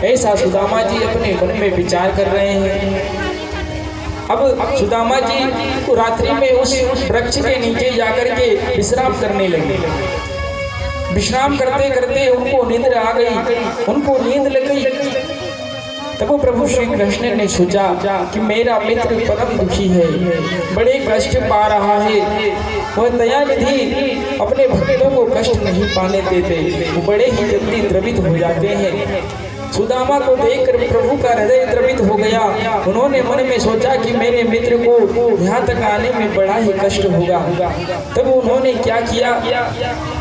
ऐसा सुदामा जी अपने मन में विचार कर रहे हैं। अब सुदामा जी रात्रि में उस वृक्ष के नीचे जाकर के विश्राम करने लगे। विश्राम करते करते उनको नींद आ गई, उनको नींद लग गई। तब वो प्रभु श्री कृष्ण ने सोचा कि मेरा मित्र परम दुखी है, बड़े कष्ट पा रहा है। वह दयानिधि अपने भक्तों को कष्ट नहीं पाने देते, वो बड़े ही जल्दी द्रवित हो जाते हैं। सुदामा को देखकर प्रभु का हृदय द्रवित हो गया। उन्होंने मन में सोचा कि मेरे मित्र को यहाँ तक आने में बड़ा ही कष्ट होगा। तब उन्होंने क्या किया,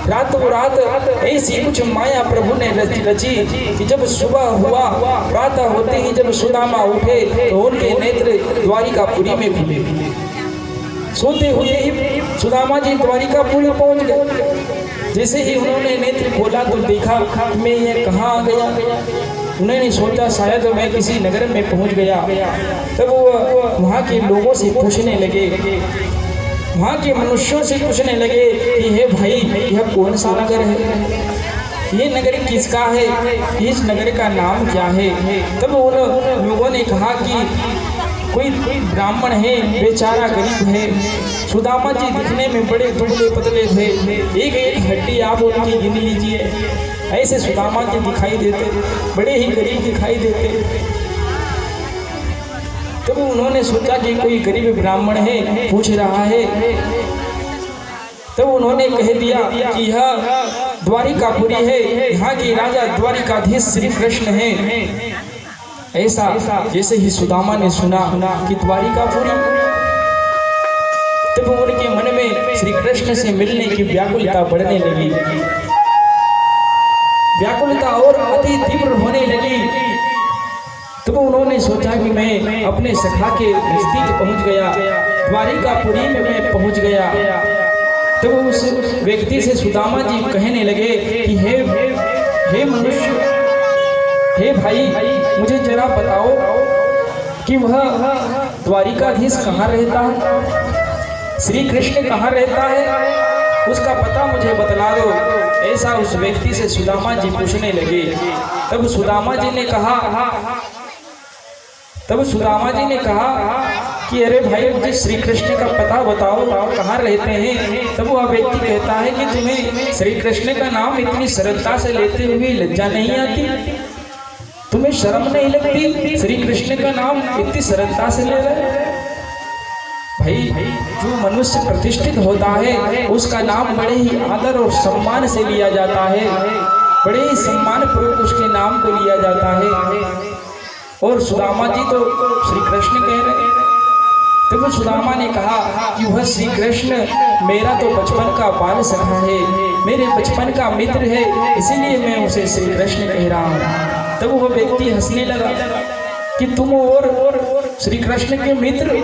रातों रात ऐसी कुछ माया प्रभु ने रची कि जब सुबह हुआ, प्रातः होते ही जब सुदामा उठे तो उनके नेत्र द्वारिकापुरी में खुले। सोते हुए ही सुदामा जी द्वारिकापुरी पहुंच गए। जैसे ही उन्होंने नेत्र खोला तो देखा मैं ये कहाँ आ गया। उन्होंने सोचा शायद मैं किसी नगर में पहुंच गया। तब वो वहाँ के लोगों से पूछने लगे, वहाँ के मनुष्यों से पूछने लगे कि हे भाई, यह कौन सा नगर है, ये नगर किसका है, इस नगर का नाम क्या है। तब उन लोगों ने कहा कि कोई ब्राह्मण है, बेचारा गरीब है। सुदामा जी दिखने में बड़े दुबले पतले थे, एक एक हड्डी आप उनकी गिन लीजिए। ऐसे सुदामा जी दिखाई देते, बड़े ही गरीब दिखाई देते। तब उन्होंने सोचा कि कोई गरीब ब्राह्मण है, पूछ रहा है। तब उन्होंने कह दिया कि यह द्वारिकापुरी है, यहाँ के राजा द्वारिकाधीश श्री कृष्ण है। ऐसा जैसे ही सुदामा ने सुना कि द्वारिकापुरी, तब उनके मन में श्री कृष्ण से मिलने की व्याकुलता बढ़ने लगी। व्याकुलता और अति तीव्र होने लगी। तब उन्होंने सोचा कि मैं अपने सखा के नजदीक पहुंच गया, द्वारिकापुरी में मैं पहुंच गया। तब उस व्यक्ति से सुदामा जी कहने लगे कि हे मनुष्य, हे भाई, मुझे जरा बताओ कि वह द्वारिकाधीश कहाँ रहता है, श्री कृष्ण कहाँ रहता है, उसका पता मुझे बतला दो। ऐसा उस व्यक्ति से सुदामा जी पूछने लगे। तब सुदामा जी ने कहा कि अरे भाई, मुझे श्री कृष्ण का पता बताओ, कहाँ रहते हैं। तब वह व्यक्ति कहता है कि तुम्हें श्री कृष्ण का नाम इतनी सरलता से लेते हुए लज्जा नहीं आती, तुम्हें शर्म नहीं लगती, श्री कृष्ण का नाम इतनी सरलता से ले रहे। भाई, जो मनुष्य प्रतिष्ठित होता है उसका नाम बड़े ही आदर और सम्मान से लिया जाता है, बड़े ही सम्मान पूर्वक उसके नाम को लिया जाता है। और सुदामा जी तो श्री कृष्ण कह रहे हैं। तब सुदामा ने कहा कि वह श्री कृष्ण मेरा तो बचपन का बाल सखा है, मेरे बचपन का मित्र है, इसीलिए मैं उसे श्री कृष्ण कह रहा हूँ। तब वह व्यक्ति हंसने लगा कि तुम और श्री कृष्ण के मित्र,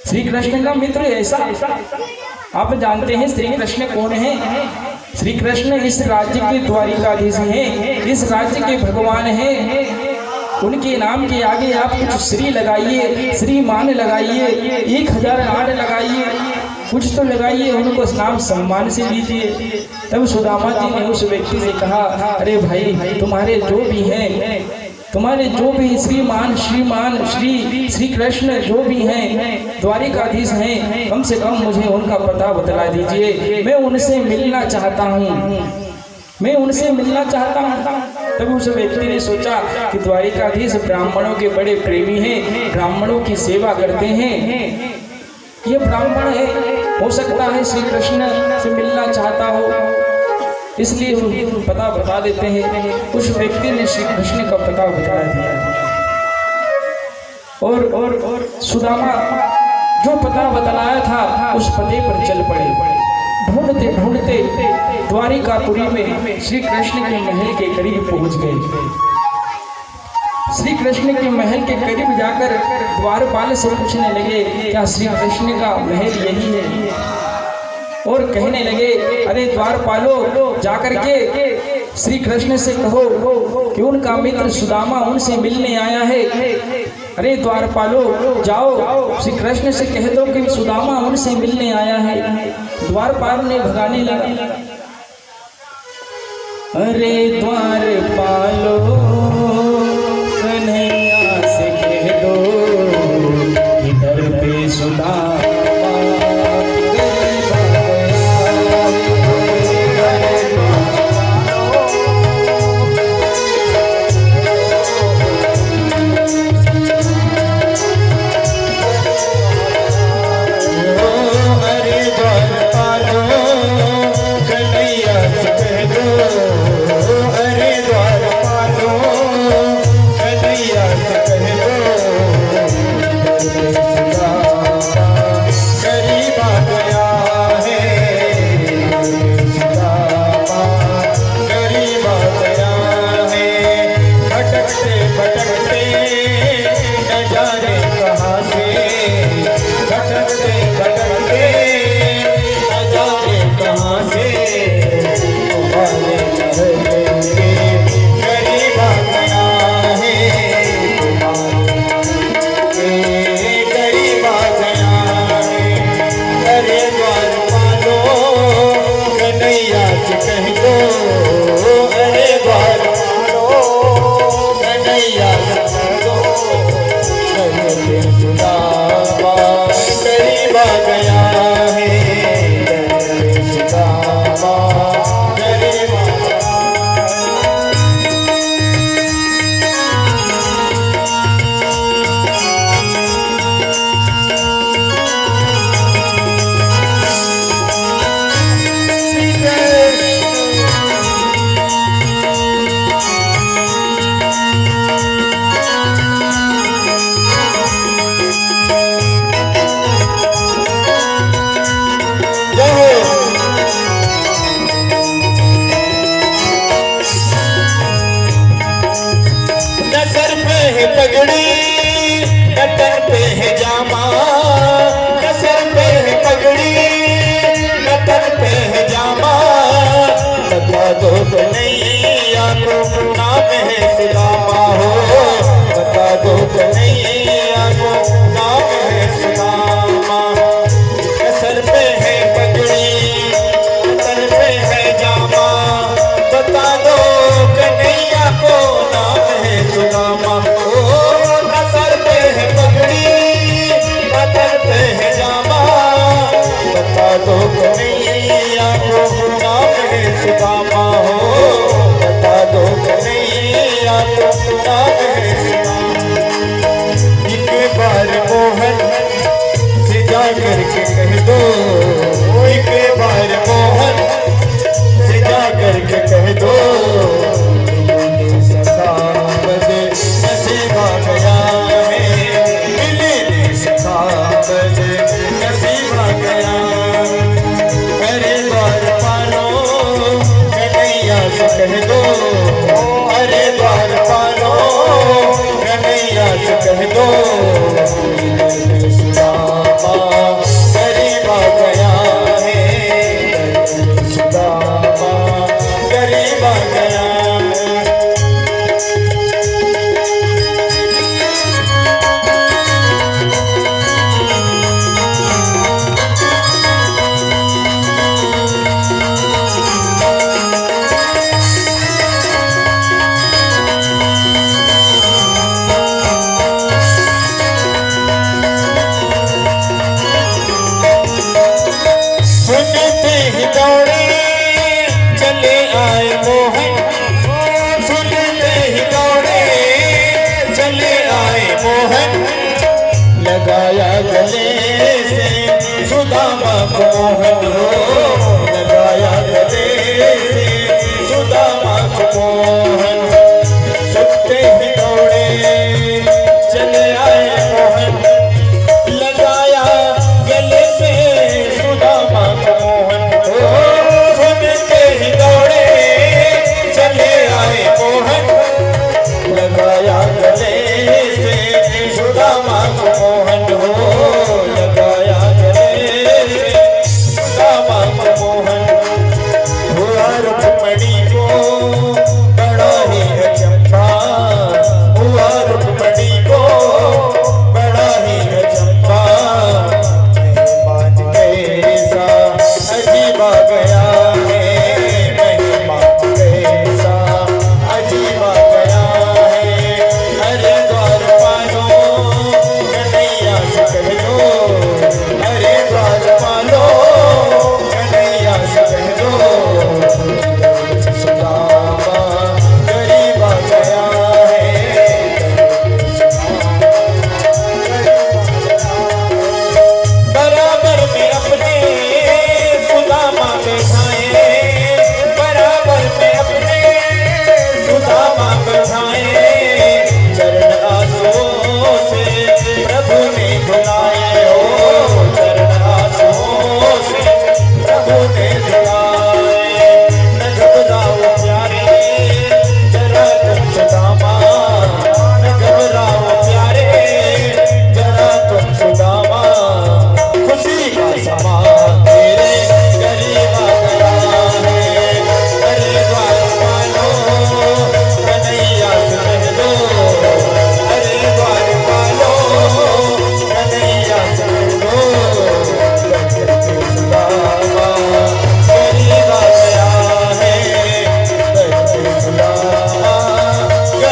श्री कृष्ण का मित्र ऐसा। आप जानते हैं श्री कृष्ण कौन है? श्री कृष्ण इस राज्य के द्वारिकाधीश हैं, इस राज्य के भगवान हैं। उनके नाम के आगे आप कुछ श्री लगाइए, श्रीमान लगाइए, 1008 लगाइए, कुछ तो लगाइए, उनको नाम सम्मान से लीजिए। तब सुदामा जी ने उस व्यक्ति से कहा, अरे भाई, तुम्हारे जो भी हैं, तुम्हारे जो भी श्रीमान, श्रीमान, श्री कृष्ण जो भी हैं, द्वारिकाधीश हैं, कम से कम मुझे उनका पता बतला दीजिए। मैं उनसे मिलना चाहता हूँ, मैं उनसे मिलना चाहता हूँ। तब उस व्यक्ति ने सोचा कि द्वारिकाधीश ब्राह्मणों के बड़े प्रेमी हैं, ब्राह्मणों की सेवा करते हैं, ये ब्राह्मण है, हो सकता है श्री कृष्ण से मिलना चाहता हो, इसलिए पता बता देते हैं। उस व्यक्ति ने श्री कृष्ण का पता बता दिया और सुदामा जो पता बतलाया था उस पते पर चल पड़े। ढूंढते ढूंढते द्वारिकापुरी में श्री कृष्ण के महल के करीब पहुंच गए। श्री कृष्ण के महल के करीब जाकर द्वारपाल से पूछने लगे, क्या श्री कृष्ण का महल यही है? और कहने लगे, अरे द्वारपालो, जाकर के श्री कृष्ण से कहो कि उनका मित्र सुदामा उनसे मिलने आया है। अरे द्वारपालो, जाओ श्री कृष्ण से कह दो कि सुदामा उनसे मिलने आया है। द्वारपाल ने भगाने लगा। अरे द्वारपालो, भटकते न जाने कहाँ से, भटकते भटकते न जाने कहाँ से, तुम्हारे चलते गरीब आ गया है, तुम्हारे गरीब आ गया है। अरे द्वार पालो कन्हैया से कह दो, अरे द्वार पालो कन्हैया से कह दो, कन्हैया सुदामा गरीब आ गया है, कन्हैया सुदामा गरीब आ गया पगड़ी न तन पे है जामा, न सर पे है पगड़ी न तन पे है जामा, बता दो कन्हैया को नाम है सुदामा हो, बता दो कन्हैया को नाम है सुदामा। न सर पे है पगड़ी न तन पे है जामा, बता दो कन्हैया को नाम है सुदामा। बता दो कन्हैया को नाम है सुदामा हो, बता दो कन्हैया को नाम है सुदामा। एक बार मोहन से जा करके कह दो, एक बार मोहन से जा करके कह दो, सखा बदे नसीब आ गया है, मिले सखा बदे नसीब आ गया। अरे द्वार पालो कन्हैया से कह दो, अरे द्वार पालो कन्हैया से कह दो, सुदामा गरीब आ गया है, सुदामा गरीब आ गया। सुनते ही दौड़े चले आए मोहन, सुनते ही दौड़े चले आए मोहन, लगाया गले से सुदामा को मोहन हो, लगाया गले से सुदामा को मोहन। सुनते ही दौड़े चले आए मोहन, लगाया गले से सुदामा को मोहन हो, सुनते ही दौड़े चले आए मोहन, लगाया गले से सुदामा को मोहन हो, लगाया गले से सुदामा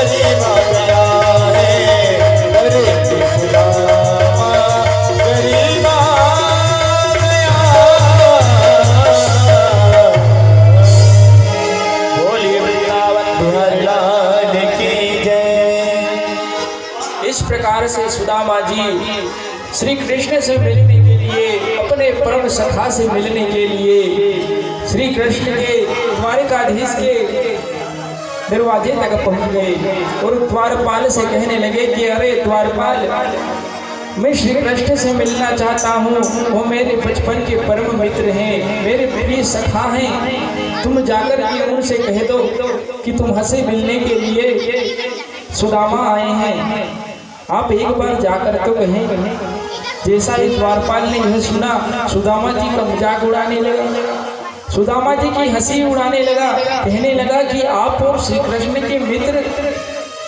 गरीब आ गया है, अरे सुदामा गरीब आ गया। बोलिए वृंदावन बिहारी लाल की जय। इस प्रकार से सुदामा जी श्री कृष्ण से मिलने के लिए, अपने परम सखा से मिलने के लिए श्री कृष्ण के द्वारिकाधीश के दरवाजे तक पहुंच गए और द्वारपाल से कहने लगे कि अरे द्वारपाल, मैं श्री कृष्ण से मिलना चाहता हूँ, वो मेरे बचपन के परम मित्र हैं, मेरे प्रिय सखा हैं, तुम जाकर के उनसे कह दो कि तुम हमसे मिलने के लिए सुदामा आए हैं। आप एक बार जाकर तो कहें। जैसा ही द्वारपाल ने यह सुना, सुदामा जी का मजाक उड़ाने लगा, सुदामा जी की हंसी उड़ाने लगा, कहने लगा कि आप और श्री कृष्ण के मित्र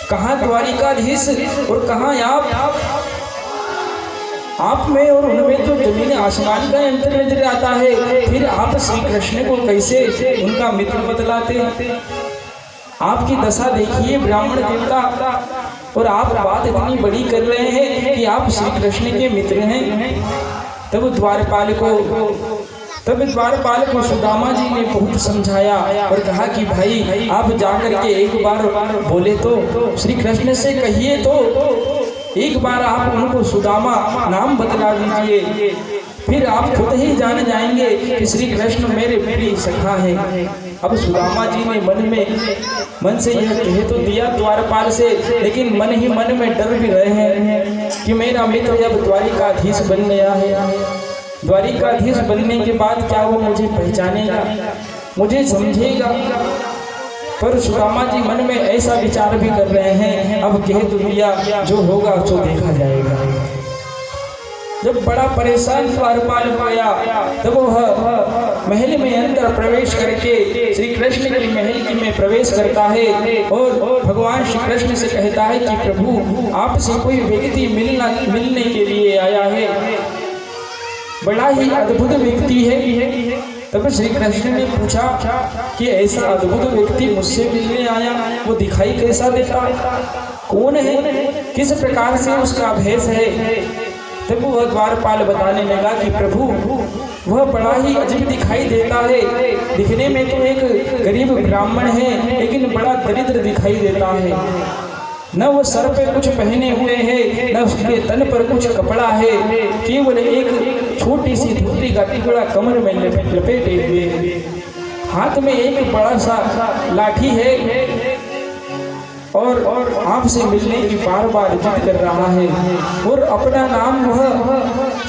कहाँ द्वारिकाधीश और कहाँ आप में और उनमें तो जमीन आसमान का अंतर नजर आता है, फिर आप श्री कृष्ण को कैसे उनका मित्र बतलाते? आपकी दशा देखिए ब्राह्मण देवता, और आप बात इतनी बड़ी कर रहे हैं कि आप श्री कृष्ण के मित्र हैं। तब द्वारपाल को सुदामा जी ने बहुत समझाया और कहा कि भाई आप जाकर के एक बार बोले तो, श्री कृष्ण से कहिए तो, एक बार आप उनको सुदामा नाम बतला दीजिए, फिर आप खुद ही जान जाएंगे कि श्री कृष्ण मेरे प्रिय सखा हैं। अब सुदामा जी ने मन से यह कह तो दिया द्वारपाल से, लेकिन मन ही मन में डर भी रहे हैं कि मेरा मित्र जब द्वारिकाधीश बन गया है, द्वारिकाधीश बनने के बाद क्या वो मुझे पहचानेगा, मुझे समझेगा? पर सुदामा जी मन में ऐसा विचार भी कर रहे हैं, अब कह तो दिया, जो होगा सो देखा जाएगा। जब बड़ा परेशान द्वारपाल हो गया, तब वह महल में अंदर प्रवेश करके श्री कृष्ण के महल में प्रवेश करता है और भगवान श्री कृष्ण से कहता है कि प्रभु, आपसे कोई व्यक्ति मिलने के लिए आया है, बड़ा ही अद्भुत व्यक्ति है। तब श्री कृष्ण ने पूछा कि ऐसा अद्भुत व्यक्ति मुझसे मिलने आया, वो दिखाई कैसा देता है, कौन है, किस प्रकार से उसका भेष है? तब वह द्वारपाल बताने लगा कि प्रभु, वह बड़ा ही अजीब दिखाई देता है, दिखने में तो एक गरीब ब्राह्मण है, लेकिन बड़ा दरिद्र दिखाई देता है। न वो सर पे कुछ पहने हुए है, न उसके तन पर कुछ कपड़ा है, केवल एक छोटी सी धोती का टुकड़ा कमर में लपेटे हुए है, हाथ में एक बड़ा सा लाठी है और आपसे मिलने की बार बार जिद कर रहा है। और अपना नाम वह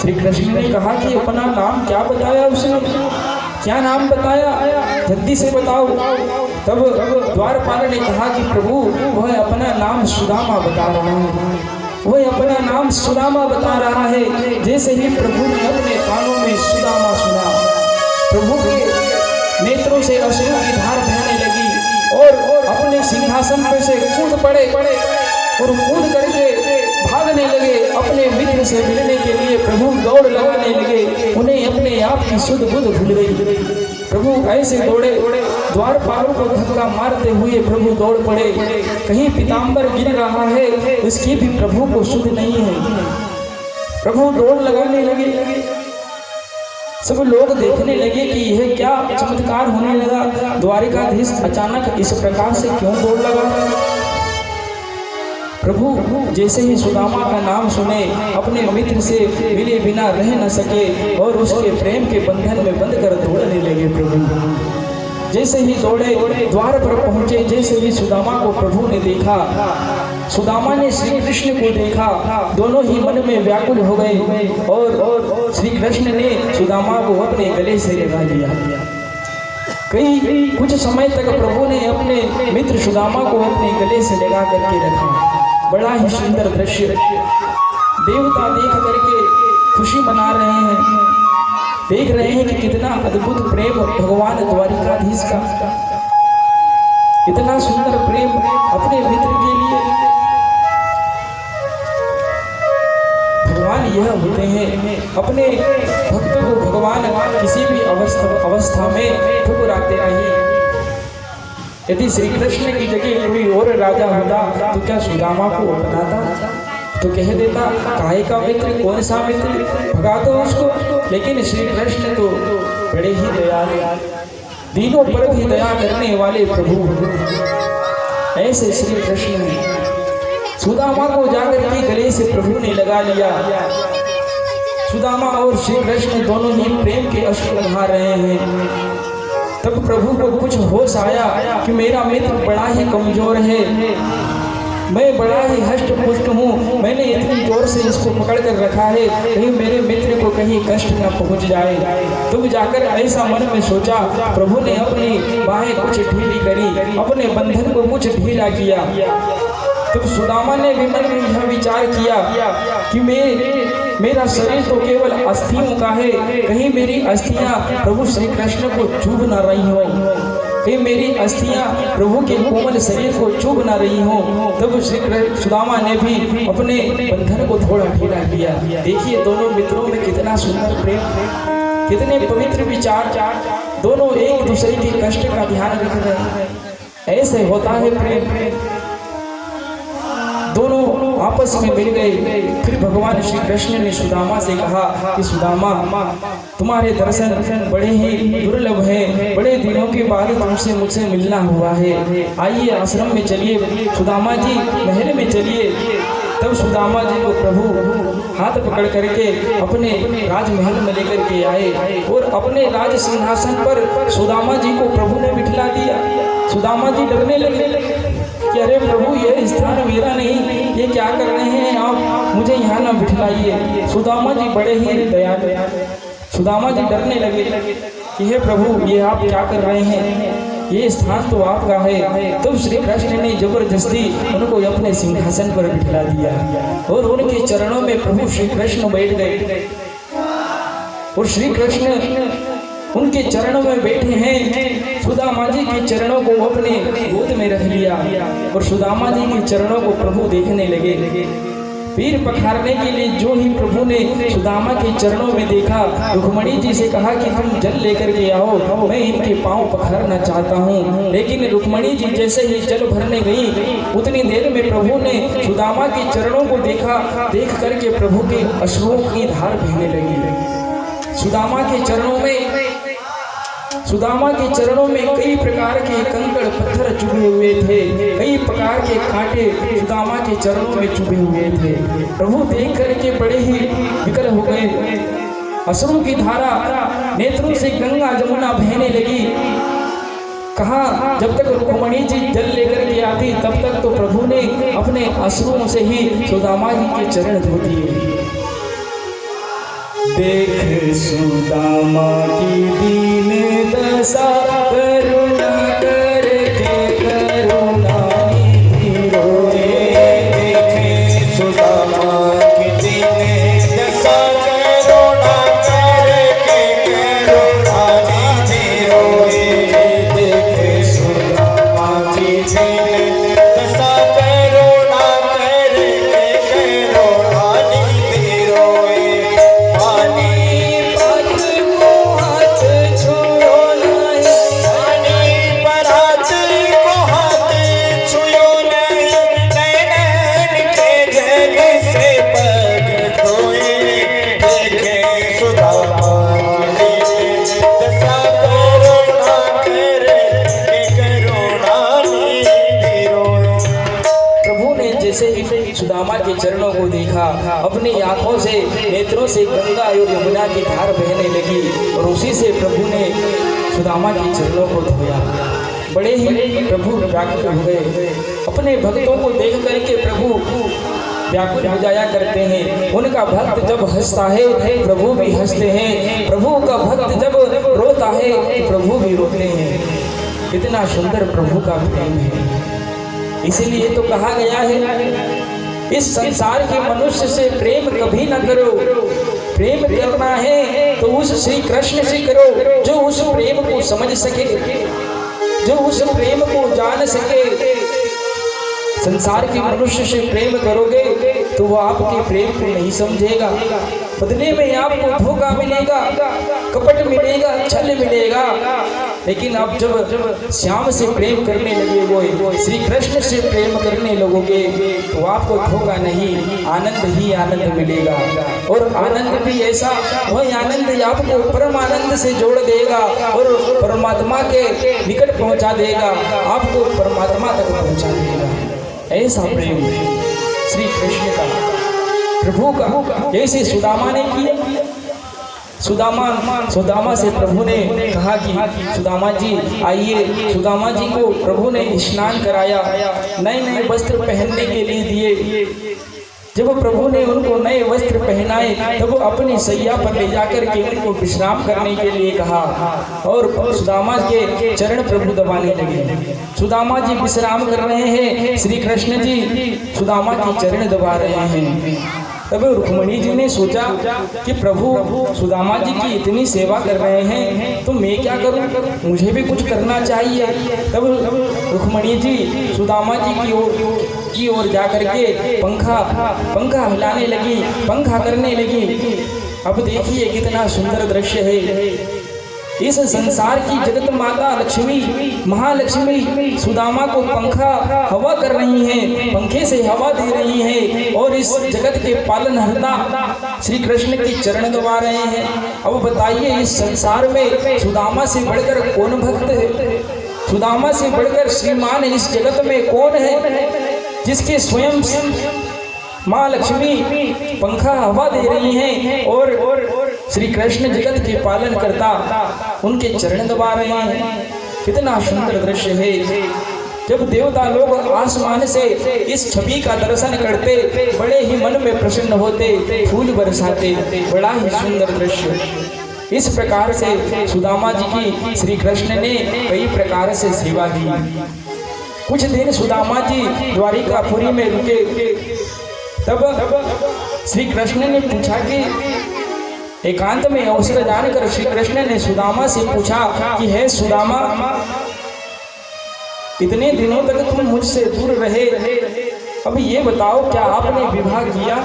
श्री कृष्ण ने कहा कि अपना नाम क्या बताया उसने, क्या नाम बताया, जल्दी से बताओ। तब द्वारपाल ने कहा कि प्रभु, वह अपना नाम सुदामा बता रहा है, वह अपना नाम सुदामा बता रहा है। जैसे ही प्रभु ने अपने कानों में सुदामा सुना, प्रभु के नेत्रों से अश्रु की धार बहने लगी और अपने सिंहासन पे से कूद पड़े और कूद करके भागने लगे, अपने मित्र से मिलने के लिए प्रभु दौड़ लगाने लगे। उन्हें अपने आप की शुद्ध बुद्ध भूल गई। प्रभु ऐसे दौड़े, द्वारपालों को धक्का मारते हुए प्रभु दौड़ पड़े। कहीं पीताम्बर गिर रहा है, उसकी भी प्रभु को शुद्ध नहीं है। प्रभु दौड़ लगाने लगे, सब लोग देखने लगे कि यह क्या चमत्कार होने लगा, द्वारिकाधीश अचानक इस प्रकार से क्यों दौड़ लगा। प्रभु जैसे ही सुदामा का नाम सुने, अपने मित्र से मिले बिना रह न सके और उसके प्रेम के बंधन में बंद कर दौड़ने लगे। प्रभु जैसे ही दौड़े, द्वार पर पहुंचे, जैसे ही सुदामा को प्रभु ने देखा, सुदामा ने श्री कृष्ण को देखा, दोनों ही मन में व्याकुल हो गए और श्री कृष्ण ने सुदामा को अपने गले से लगा लिया। कुछ समय तक प्रभु ने अपने मित्र सुदामा को अपने गले से लगा करके रखा। बड़ा ही सुंदर दृश्य, देवता देख करके खुशी मना रहे हैं, देख रहे हैं कि कितना अद्भुत प्रेम भगवान द्वारिकाधीश का, इतना सुंदर प्रेम अपने मित्र के लिए। भगवान यह होते हैं, अपने भक्तों को भगवान किसी भी अवस्था में ठुकराते नहीं। यदि श्री कृष्ण की जगह कोई और राजा होता तो क्या सुदामा को अपनाता? तो कह देता काहे का मित्र, कौन सा मित्र, भगा दो उसको। लेकिन श्री कृष्ण तो बड़े ही दयालु, दीनों पर भी दया करने वाले प्रभु। ऐसे श्री कृष्ण ने सुदामा को जाकर के गले से प्रभु ने लगा लिया। सुदामा और श्री कृष्ण दोनों ही प्रेम के अश्रु बहा रहे हैं। तब प्रभु को कुछ होश आया कि मेरा मित्र बड़ा ही कमजोर है, मैं बड़ा ही हष्ट पुष्ट हूँ, मैंने इतनी जोर से इसको पकड़ कर रखा है कहीं मेरे मित्र को कहीं कष्ट न पहुँच जाए। तब जाकर ऐसा मन में सोचा, प्रभु ने अपनी बाहें कुछ ढीली करी, अपने बंधन को कुछ ढीला किया। तब सुदामा ने भी मन में यह विचार किया कि मेरा शरीर तो केवल अस्थियों का है, कहीं मेरी अस्थियां प्रभु श्री कृष्ण को चुभ न रही हो, कहीं मेरी अस्थियां प्रभु के कोमल शरीर को चुभ न रही हो। तब श्री सुदामा ने भी अपने बंधन को थोड़ा ढीला किया। देखिए दोनों मित्रों में कितना सुंदर प्रेम, कितने पवित्र विचार, दोनों एक दूसरे के कष्ट का ध्यान रख रहे हैं। ऐसे होता है प्रेम, दोनों आपस में मिल गए। फिर भगवान श्री कृष्ण ने सुदामा से कहा कि सुदामा, तुम्हारे दर्शन बड़े ही दुर्लभ हैं, बड़े दिनों के बाद तुमसे मुझसे मिलना हुआ है, आइए आश्रम में चलिए, सुदामा जी महल में चलिए। तब सुदामा जी को प्रभु हाथ पकड़ करके अपने राजमहल में लेकर के आए और अपने राज सिंहासन पर सुदामा जी को प्रभु ने बिठला दिया। सुदामा जी डरने लगे कि अरे प्रभु ये स्थान मेरा नहीं, ये क्या कर रहे हैं आप, मुझे यहाँ ना बिठलाइए। सुदामा जी बड़े ही दयालु, सुदामा जी डरने लगे कि हे प्रभु ये आप क्या कर रहे हैं, ये स्थान तो आपका है। तब श्री कृष्ण ने जबरदस्ती उनको अपने सिंहासन पर बिठला दिया और उनके चरणों में प्रभु श्री कृष्ण बैठ गए और श्री कृष्ण उनके चरणों में बैठे हैं। सुदामा जी के चरणों को अपने गोद में रख लिया और सुदामा जी के चरणों को प्रभु देखने लगे। पीर पखारने के लिए जो ही प्रभु ने सुदामा के चरणों में देखा, रुक्मणी जी से कहा कि तुम जल लेकर के आओ, मैं इनके पांव पखारना चाहता हूँ। लेकिन रुक्मणी जी जैसे ही जल भरने गई, उतनी देर में प्रभु ने सुदामा के चरणों को देखा। देख करके प्रभु के अश्रुओं की धार बहने लगी। सुदामा के चरणों में कई प्रकार के कंकड़ पत्थर चुभे हुए थे, कई प्रकार के कांटे सुदामा के चरणों में चुभे हुए थे। प्रभु देख करके बड़े ही विकल हो गए, अश्रु की धारा नेत्रों से गंगा जमुना बहने लगी। कहा जब तक रुक्मणी जी जल लेकर के आती तब तक तो प्रभु ने अपने अश्रुओं से ही सुदामा जी के चरण धो दिए। देख सुदामा की दीन दशा, करुणा करके करुणा निधि रोए। देखे सुदामा की दीन दशा, करुणा करके करुणा निधि रोए। देखे सुदामा की दीन दशा, करुणा करके करुणा निधि रोए। सुदामा के चरणों को देखा, अपनी आंखों से नेत्रों से गंगा और यमुना की धार बहने लगी और उसी से प्रभु ने सुदामा के चरणों को धोया। बड़े ही प्रभु व्याकुल हो गए। अपने भक्तों को देख करके प्रभु व्याकुल हो जाया करते हैं। उनका भक्त जब हंसता है प्रभु भी हंसते हैं, प्रभु का भक्त जब रोता है प्रभु भी रोते हैं। कितना सुंदर प्रभु का प्रेम है। इसीलिए तो कहा गया है इस संसार के मनुष्य से प्रेम कभी न करो, प्रेम करना है तो उस श्री कृष्ण से करो जो उस प्रेम को समझ सके, जो उस प्रेम को जान सके। संसार के मनुष्य से प्रेम करोगे तो वो आपके प्रेम को नहीं समझेगा, बदले में आपको धोखा मिलेगा, कपट मिलेगा, छल मिलेगा। लेकिन अब जब श्याम से प्रेम करने लगे, वो श्री कृष्ण से प्रेम करने लगोगे तो आपको धोखा नहीं, आनंद ही आनंद मिलेगा। और आनंद भी ऐसा, वही आनंद आपको परम आनंद से जोड़ देगा और परमात्मा के निकट पहुंचा देगा, आपको परमात्मा तक पहुंचा देगा। ऐसा प्रेम श्री कृष्ण का, प्रभु का, जैसे सुदामा ने किया। सुदामा से प्रभु ने कहा कि सुदामा जी आइए। सुदामा जी को प्रभु ने स्नान कराया, नए नए वस्त्र पहनने के लिए दिए। जब प्रभु ने उनको नए वस्त्र पहनाए तब अपनी सैया पर ले जाकर के उनको विश्राम करने के लिए कहा और सुदामा के चरण प्रभु दबाने लगे। सुदामा जी विश्राम कर रहे हैं, श्री कृष्ण जी सुदामा के चरण दबा रहे हैं। तब रुक्मिणी जी ने सोचा कि प्रभु सुदामा जी की इतनी सेवा कर रहे हैं तो मैं क्या करूं, मुझे भी कुछ करना चाहिए। तब रुक्मिणी जी सुदामा जी की ओर जाकर के पंखा हिलाने लगी, पंखा करने लगी। अब देखिए कितना सुंदर दृश्य है। इस संसार की जगत माता लक्ष्मी, महालक्ष्मी सुदामा को पंखा हवा कर रही हैं, पंखे से हवा दे रही हैं और इस जगत के पालनहर्ता श्री कृष्ण के चरण दबा रहे हैं। अब बताइए इस संसार में सुदामा से बढ़कर कौन भक्त है? सुदामा से बढ़कर श्रीमान इस जगत में कौन है जिसके स्वयं माँ लक्ष्मी पंखा हवा दे रही हैं और श्री कृष्ण जगत के पालन करता उनके चरण दबा रहे हैं। कितना सुंदर दृश्य है। जब देवता लोग आसमान से इस छवि का दर्शन करते बड़े ही मन में प्रसन्न होते, फूल बरसाते, बड़ा ही सुंदर दृश्य। इस प्रकार से सुदामा जी की श्री कृष्ण ने कई प्रकार से सेवा की। कुछ दिन सुदामा जी द्वारिकापुरी में रुके। तब श्री कृष्ण ने पूछा कि एकांत में अवसर जानकर श्री कृष्ण ने सुदामा से पूछा कि हे सुदामा, इतने दिनों तक तुम मुझसे दूर रहे, अब ये बताओ क्या आपने विवाह किया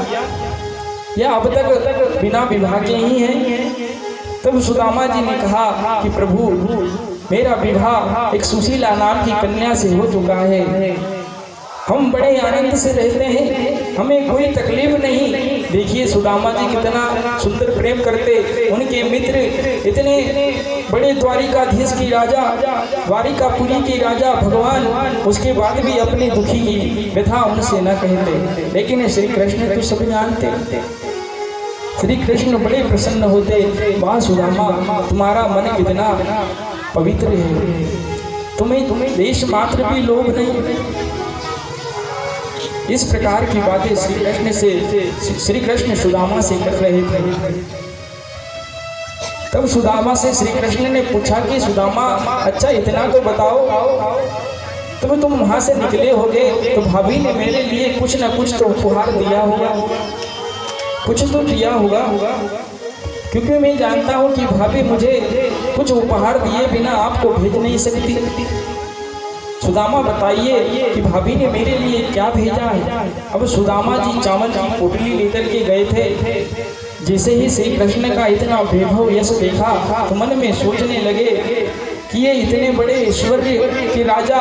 या अब तक बिना विवाह के ही हैं? तब सुदामा जी ने कहा कि प्रभु मेरा विवाह एक सुशीला नाम की कन्या से हो चुका है, हम बड़े आनंद से रहते हैं, हमें कोई तकलीफ नहीं। देखिए सुदामा जी कितना सुंदर प्रेम करते, उनके मित्र इतने बड़े द्वारिकाधीश की राजा, द्वारिकापुरी की राजा भगवान, उसके बाद भी अपनी दुखी की व्यथा उनसे न कहते। लेकिन श्री कृष्ण तो सब जानते। श्री कृष्ण बड़े प्रसन्न होते, वाह सुदामा तुम्हारा मन कितना पवित्र है, तुम्हें देश मात्र भी लोभ नहीं। इस प्रकार की बातें श्री कृष्ण सुदामा से कर रहे थे। तब सुदामा से श्री कृष्ण ने पूछा कि सुदामा अच्छा इतना तो बताओ, तब तुम वहां से निकले होगे तो भाभी ने मेरे लिए कुछ न कुछ तो उपहार दिया होगा, कुछ तो दिया होगा, क्योंकि मैं जानता हूँ कि भाभी मुझे कुछ उपहार दिए बिना आपको भेज नहीं सकती। सुदामा बताइए कि भाभी ने मेरे लिए क्या भेजा है। अब सुदामा जी चावल की पोटली लेकर के गए थे। जैसे ही श्री कृष्ण का इतना वैभव यश देखा तो मन में सोचने लगे कि ये इतने बड़े ऐश्वर्य के राजा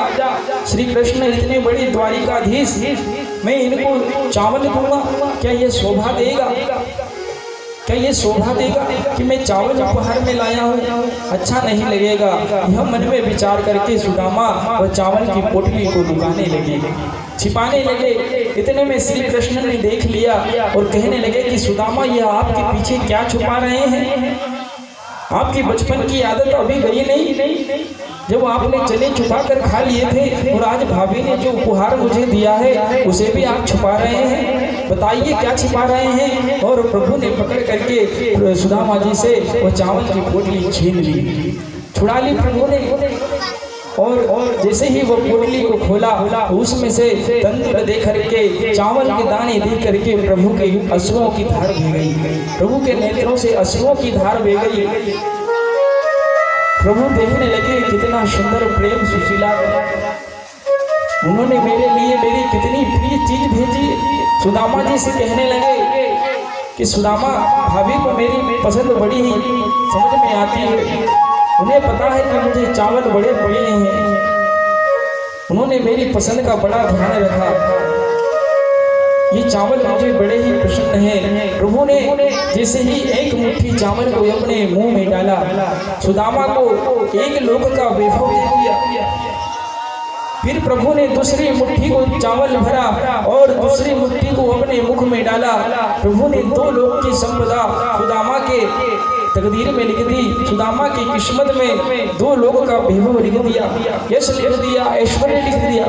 श्री कृष्ण, इतने बड़े द्वारिकाधीश, मैं इनको चावल दूंगा, क्या ये शोभा देगा? क्या ये शोभा देगा कि मैं चावल उपहार में लाया हूँ? अच्छा नहीं लगेगा। यह मन में विचार करके सुदामा वह चावल की पोटली को लुकाने लगे, छिपाने लगे। इतने में श्री कृष्ण ने देख लिया और कहने लगे कि सुदामा यह आपके पीछे क्या छुपा रहे हैं? आपकी बचपन की आदत अभी गई नहीं, जब आपने चने छुपा कर खा लिए थे और आज भाभी ने जो उपहार मुझे दिया है उसे भी आप छुपा रहे हैं। बताइए क्या छिपा रहे हैं? और प्रभु ने पकड़ करके सुदामा जी से वो चावल की पोटली छीन ली, छुड़ा ली प्रभु ने। और जैसे ही वो पोटली को खोला उसमें से तंत्र दे करके, चावल के दाने दे करके प्रभु के अश्रुओं की धार बह गई, प्रभु के नेत्रों से अश्रुओं की धार बह गई। प्रभु देखने लगे कितना सुंदर प्रेम सुशीला, उन्होंने मेरे लिए मेरी कितनी प्रिय चीज भेजी। सुदामा जी से कहने लगे कि सुदामा भाभी को मेरी पसंद बड़ी ही समझ में आती है उन्हें पता है कि मुझे चावल बड़े प्रिय हैं। उन्होंने मेरी पसंद का बड़ा ध्यान रखा। ये चावल मुझे बड़े ही पसंद हैं। प्रभु ने जैसे ही एक मुट्ठी चावल को अपने मुंह में डाला, सुदामा को एक लोक का वैभव दे दिया। फिर प्रभु ने दूसरी मुट्ठी को चावल भरा और दूसरी मुट्ठी को अपने मुख में डाला। प्रभु ने 2 लोक की संपदा सुदामा के तकदीर में लिख दी। सुदामा की किस्मत में 2 लोक का वैभव लिख दिया, यश लिख दिया, ऐश्वर्य लिख दिया।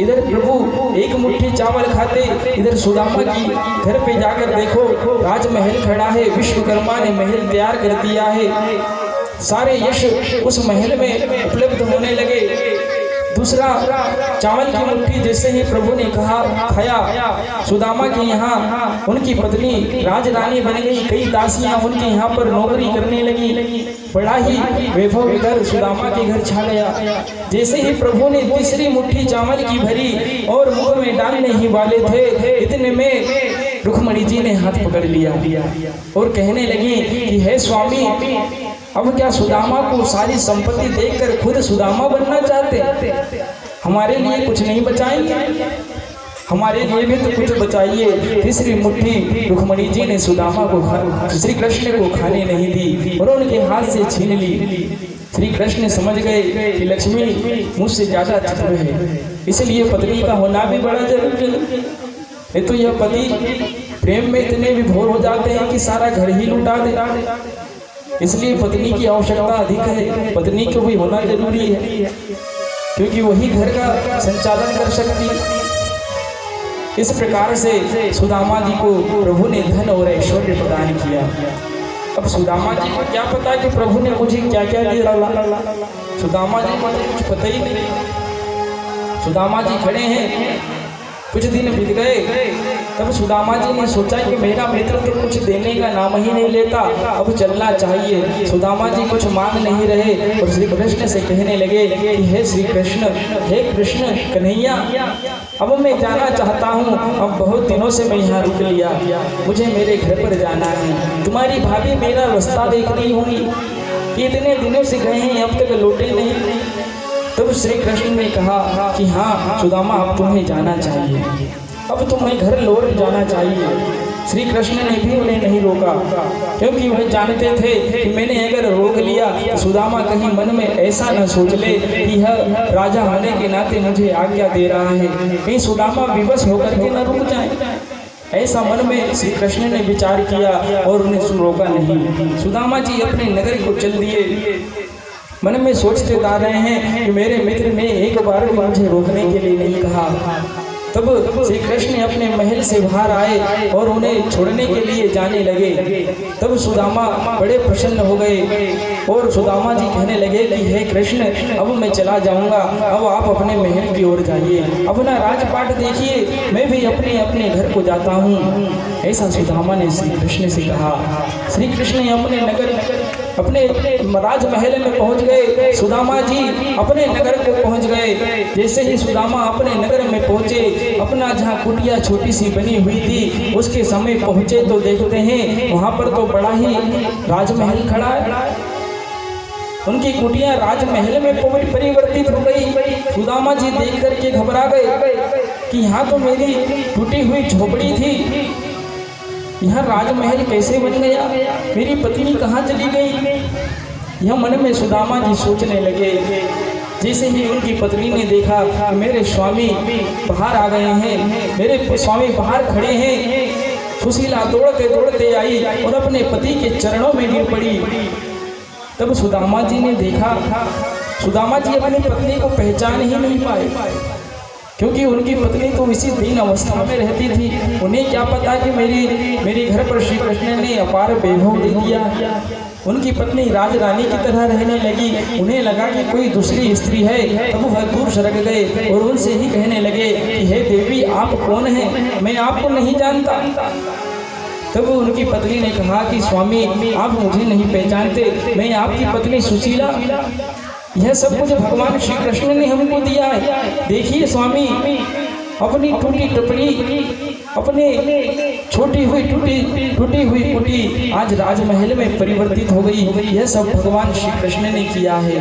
इधर प्रभु एक मुट्ठी चावल खाते, इधर सुदामा की घर पे जाकर देखो राजमहल खड़ा है। विश्वकर्मा ने महल तैयार कर दिया है। सारे यश उस महल में उपलब्ध होने लगे। दूसरा चावल की मुट्ठी जैसे ही प्रभु ने कहा खाया, सुदामा के यहाँ उनकी पत्नी राजरानी बन गई। कई दासियां उनके यहाँ पर नौकरी करने लगी। बड़ा ही वैभव इधर सुदामा के घर छा गया। जैसे ही प्रभु ने तीसरी मुट्ठी चावल की भरी और मुंह में डालने ही वाले थे, इतने में रुक्मणी जी ने हाथ पकड़ लिया और कहने लगी कि हे स्वामी, अब क्या सुदामा को सारी संपत्ति देकर खुद सुदामा बनना चाहते? हमारे लिए कुछ नहीं बचाएंगे? हमारे लिए भी तो कुछ बचाइए। तीसरी मुट्ठी रुक्मणी जी ने सुदामा को श्री कृष्ण को खाने नहीं दी और उनके हाथ से छीन ली। श्री कृष्ण समझ गए कि लक्ष्मी मुझसे ज्यादा चतुर है, इसलिए पत्नी का होना भी बड़ा जरूरी है। नहीं तो यह पति प्रेम में इतने विभोर हो जाते हैं कि सारा घर ही लुटा दे। इसलिए पत्नी की आवश्यकता अधिक है। पत्नी को भी होना जरूरी है, क्योंकि वही घर का संचालन कर सकती है। इस प्रकार से सुदामा जी को प्रभु ने धन और ऐश्वर्य प्रदान किया। अब सुदामा जी को क्या पता कि प्रभु ने मुझे क्या क्या दिया। सुदामा जी को कुछ पता ही नहीं। सुदामा जी खड़े हैं, कुछ दिन बीत गए। तब सुदामा जी ने सोचा कि मेरा मित्र तो कुछ देने का नाम ही नहीं लेता, अब चलना चाहिए। सुदामा जी कुछ मांग नहीं रहे और श्री कृष्ण से कहने लगे कि हे श्री कृष्ण, हे कृष्ण कन्हैया, अब मैं जाना चाहता हूँ। अब बहुत दिनों से मैं यहाँ रुक लिया, मुझे मेरे घर पर जाना है। तुम्हारी भाभी मेरा रास्ता देख रही होंगी कि इतने दिनों से गए हैं, अब तक लौटे नहीं। तब श्री कृष्ण ने कहा कि हाँ सुदामा, अब तुम्हें जाना चाहिए, अब तुम्हें घर लौट जाना चाहिए। श्री कृष्ण ने भी उन्हें नहीं रोका, क्योंकि वह जानते थे कि मैंने अगर रोक लिया तो सुदामा कहीं मन में ऐसा न सोच ले कि यह राजा होने के नाते मुझे आज्ञा दे रहा है, कहीं सुदामा विवश होकर के न रुक जाए। ऐसा मन में श्री कृष्ण ने विचार किया और उन्हें रोका नहीं। सुदामा जी अपने नगर को चल दिए। मन में सोचते जा रहे हैं कि मेरे मित्र ने एक बार भी मुझे रोकने के लिए नहीं कहा। तब श्री कृष्ण अपने महल से बाहर आए और उन्हें छोड़ने के लिए जाने लगे। तब सुदामा बड़े प्रसन्न हो गए और सुदामा जी कहने लगे कि हे कृष्ण, अब मैं चला जाऊंगा, अब आप अपने महल की ओर जाइए, अपना राजपाट देखिए, मैं भी अपने अपने घर को जाता हूँ। ऐसा सुदामा ने श्री कृष्ण से कहा। श्री कृष्ण अपने नगर अपने राजमहल में पहुंच गए। सुदामा जी अपने नगर को पहुंच गए। जैसे ही सुदामा अपने नगर में पहुंचे, अपना जहाँ कुटिया छोटी सी बनी हुई थी उसके समय पहुंचे तो देखते हैं वहां पर तो बड़ा ही राजमहल खड़ा है। उनकी कुटिया राजमहल में परिवर्तित हो गई। सुदामा जी देख करके घबरा गए कि यहाँ तो मेरी टूटी हुई झोपड़ी थी, यह राजमहल कैसे बन गया, मेरी पत्नी कहाँ चली गई। यह मन में सुदामा जी सोचने लगे। जैसे ही उनकी पत्नी ने देखा कि मेरे स्वामी बाहर आ गए हैं, मेरे स्वामी बाहर खड़े हैं, सुशीला दौड़ते दौड़ते आई और अपने पति के चरणों में गिर पड़ी। तब सुदामा जी ने देखा, सुदामा जी अपनी पत्नी को पहचान ही नहीं पाए, क्योंकि उनकी पत्नी तो इसी दीन अवस्था में रहती थी। उन्हें क्या पता कि मेरे घर पर श्री कृष्ण ने अपार वैभव दे दिया। उनकी पत्नी राजरानी की तरह रहने लगी। उन्हें लगा कि कोई दूसरी स्त्री है। तब वह दूर सरक गए और उनसे ही कहने लगे कि हे देवी, आप कौन हैं, मैं आपको नहीं जानता। तब उनकी पत्नी ने कहा कि स्वामी, आप मुझे नहीं पहचानते, मैं आपकी पत्नी सुशीला। यह सब कुछ भगवान श्री कृष्ण ने हमको दिया है। देखिए स्वामी, अपनी टूटी टपड़ी, अपने छोटी हुई टूटी हुई कुटी आज राजमहल में परिवर्तित हो गई। यह सब भगवान श्री कृष्ण ने किया है।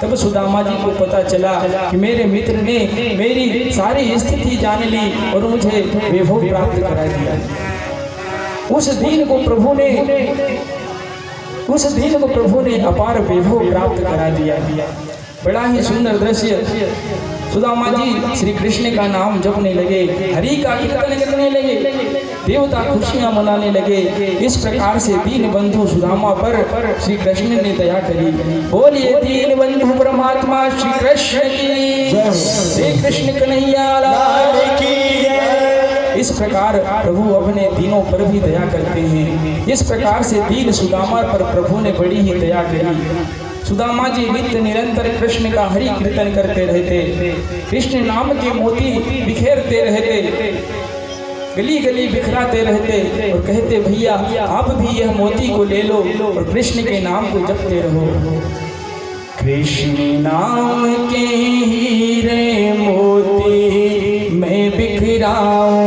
तब सुदामा जी को पता चला कि मेरे मित्र ने मेरी सारी स्थिति जान ली और मुझे वैभव प्राप्त करा दिया। उस दिन को प्रभु ने अपार वैभव प्राप्त करा दिया। बड़ा ही सुंदर दृश्य। सुदामा जी श्री कृष्ण का नाम जपने लगे, हरि का कीर्तन करने लगे, देवता खुशियां मनाने लगे। इस प्रकार से दीन बंधु सुदामा पर श्री कृष्ण ने दया करी। बोलिए दीन बंधु परमात्मा श्री कृष्ण की, श्री कृष्ण कन्हैया लाल की। इस प्रकार प्रभु अपने दीनों पर भी दया करते हैं। इस प्रकार से दीन सुदामा पर प्रभु ने बड़ी ही दया करी। सुदामा जी नित्य निरंतर कृष्ण का हरि कीर्तन करते रहते, कृष्ण नाम के मोती बिखेरते रहते, गली गली बिखराते रहते और कहते भैया आप भी यह मोती को ले लो और कृष्ण के नाम को जपते रहो। कृष्ण नाम के हीरे मोती मैं बिखराऊं,